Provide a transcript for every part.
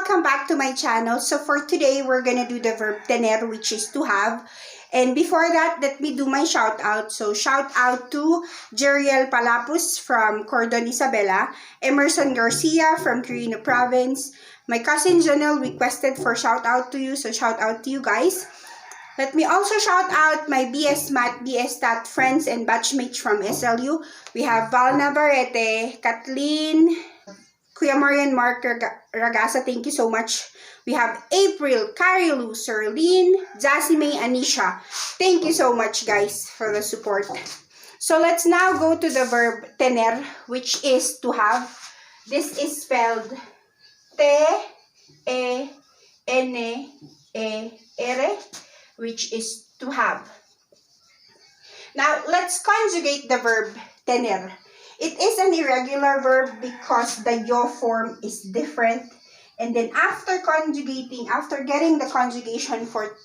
welcome back to my channel. So for today, we're gonna do the verb tener, which is to have. And before that, let me do my shout out. So shout out to Jeriel Palapus from Cordon Isabela, Emerson Garcia from Quirino Province. My cousin Janelle requested for shout out to you, so shout out to you guys. Let me also shout out my BS Math, BS Stat friends and batchmates from SLU. We have Val Navarrete, Kathleen, Kuya Marian Mark Ragasa, thank you so much. We have April, Carilu, Serlene, Jasmine, Anisha. Thank you so much, guys, for the support. So let's now go to the verb tener, which is to have. This is spelled T-E-N-E-R, which is to have. Now, let's conjugate the verb tener. It is an irregular verb because the yo form is different. And then after getting the conjugation for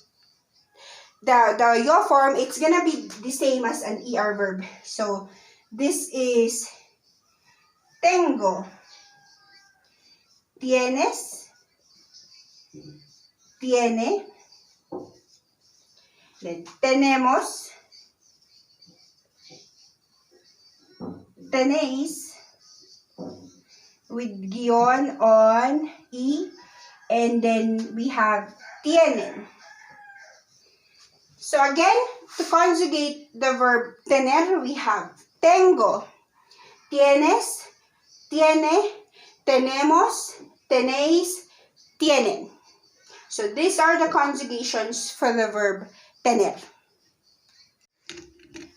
the yo form, it's gonna be the same as an ER verb. So this is tengo, tienes, tiene, then tenemos, tenéis, with guion on E, and then we have tienen. So again, to conjugate the verb tener, we have tengo, tienes, tiene, tenemos, tenéis, tienen. So these are the conjugations for the verb tener.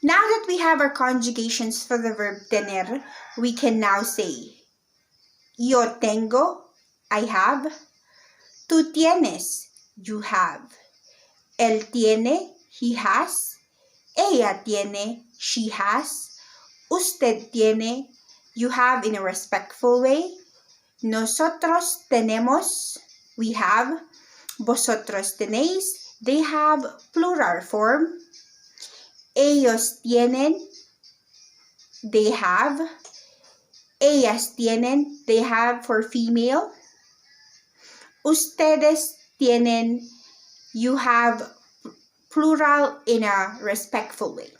Now that we have our conjugations for the verb tener, we can now say, yo tengo, I have. Tú tienes, you have. Él tiene, he has. Ella tiene, she has. Usted tiene, you have in a respectful way. Nosotros tenemos, we have. Vosotros tenéis, they have plural form. Ellos tienen, they have. Ellas tienen, they have for female. Ustedes tienen, you have plural in a respectful way.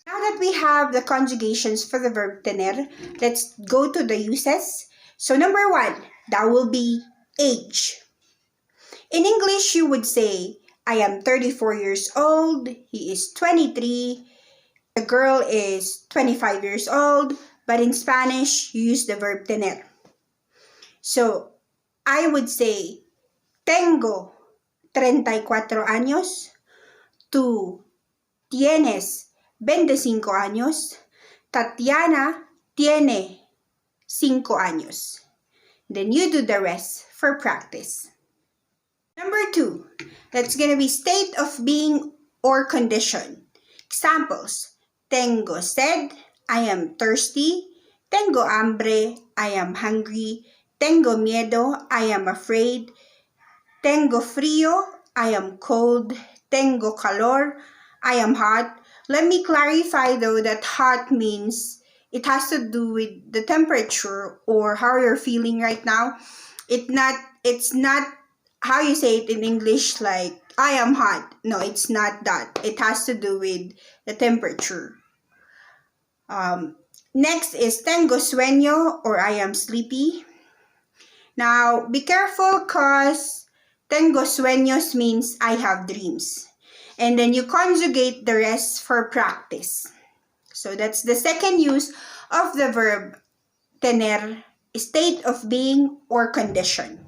Now that we have the conjugations for the verb tener, let's go to the uses. So number one, that will be age. In English, you would say, I am 34 years old, he is 23, the girl is 25 years old, but in Spanish, you use the verb tener. So, I would say, tengo 34 años, tú tienes 25 años, Tatiana tiene 5 años. Then you do the rest for practice. Number two, that's going to be state of being or condition. Examples, tengo sed, I am thirsty. Tengo hambre, I am hungry. Tengo miedo, I am afraid. Tengo frío, I am cold. Tengo calor, I am hot. Let me clarify though that hot means it has to do with the temperature or how you're feeling right now. It's not how you say it in English, like, I am hot. No, it's not that. It has to do with the temperature. Next is tengo sueño, or I am sleepy. Now, be careful because tengo sueños means I have dreams. And then you conjugate the rest for practice. So that's the second use of the verb tener, state of being or condition.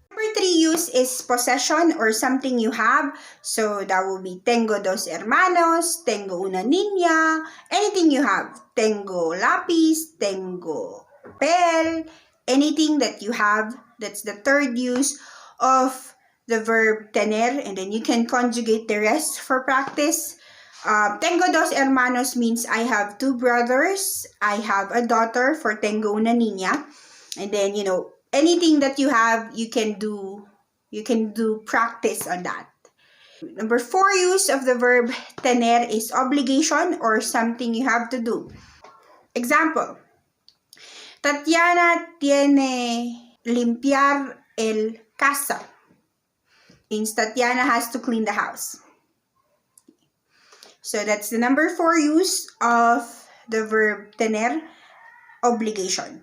Number three use is possession or something you have. So that will be tengo dos hermanos, tengo una niña, anything you have. Tengo lápiz, tengo papel, anything that you have. That's the third use of the verb tener. And then you can conjugate the rest for practice. Tengo dos hermanos means I have two brothers. I have a daughter for tengo una niña. And then, anything that you have, you can do practice on that. Number four use of the verb tener is obligation or something you have to do. Example, Tatiana tiene limpiar el casa. Means Tatiana has to clean the house. So that's the number 4 use of the verb tener, obligation.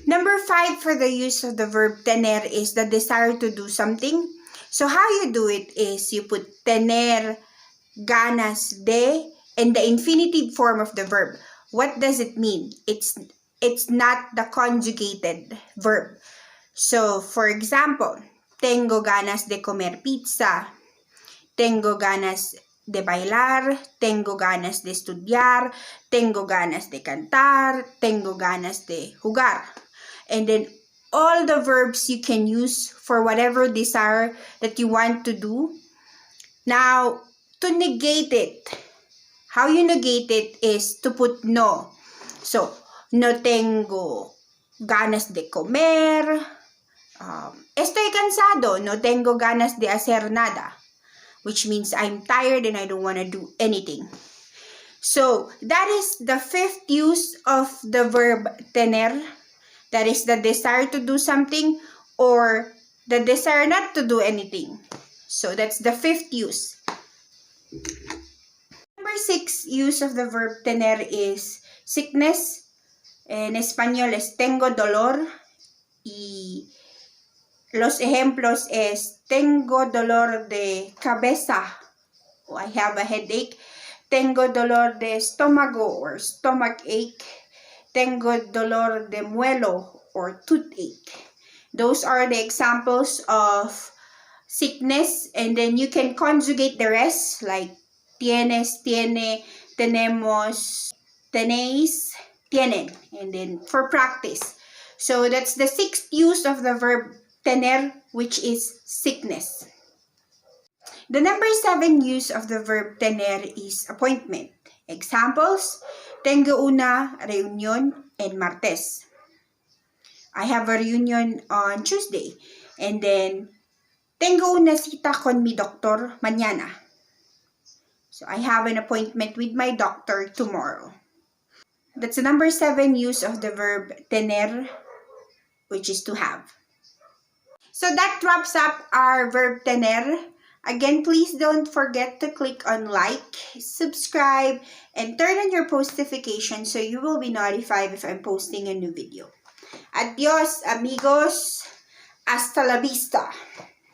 Number 5 for the use of the verb tener is the desire to do something. So how you do it is you put tener ganas de and the infinitive form of the verb. What does it mean? It's not the conjugated verb. So for example, tengo ganas de comer pizza. Tengo ganas de bailar, tengo ganas de estudiar, tengo ganas de cantar, tengo ganas de jugar. And then all the verbs you can use for whatever desire that you want to do. Now, to negate it, how you negate it is to put no. So, no tengo ganas de comer. Estoy cansado, no tengo ganas de hacer nada. Which means I'm tired and I don't want to do anything. So, that is the 5th use of the verb tener. That is the desire to do something or the desire not to do anything. So, that's the 5th use. Number 6 use of the verb tener is sickness. En español es tengo dolor. Y los ejemplos es tengo dolor de cabeza. Oh, I have a headache. Tengo dolor de estómago or stomach ache. Tengo dolor de muelo or toothache. Those are the examples of sickness, and then you can conjugate the rest like tienes, tiene, tenemos, tenéis, tienen, and then for practice. So that's the 6th use of the verb tener, which is sickness. The number 7 use of the verb tener is appointment. Examples, tengo una reunión en martes. I have a reunion on Tuesday. And then, tengo una cita con mi doctor mañana. So, I have an appointment with my doctor tomorrow. That's the number 7 use of the verb tener, which is to have. So, that wraps up our verb tener. Again, please don't forget to click on like, subscribe, and turn on your post notifications so you will be notified if I'm posting a new video. Adios, amigos. Hasta la vista.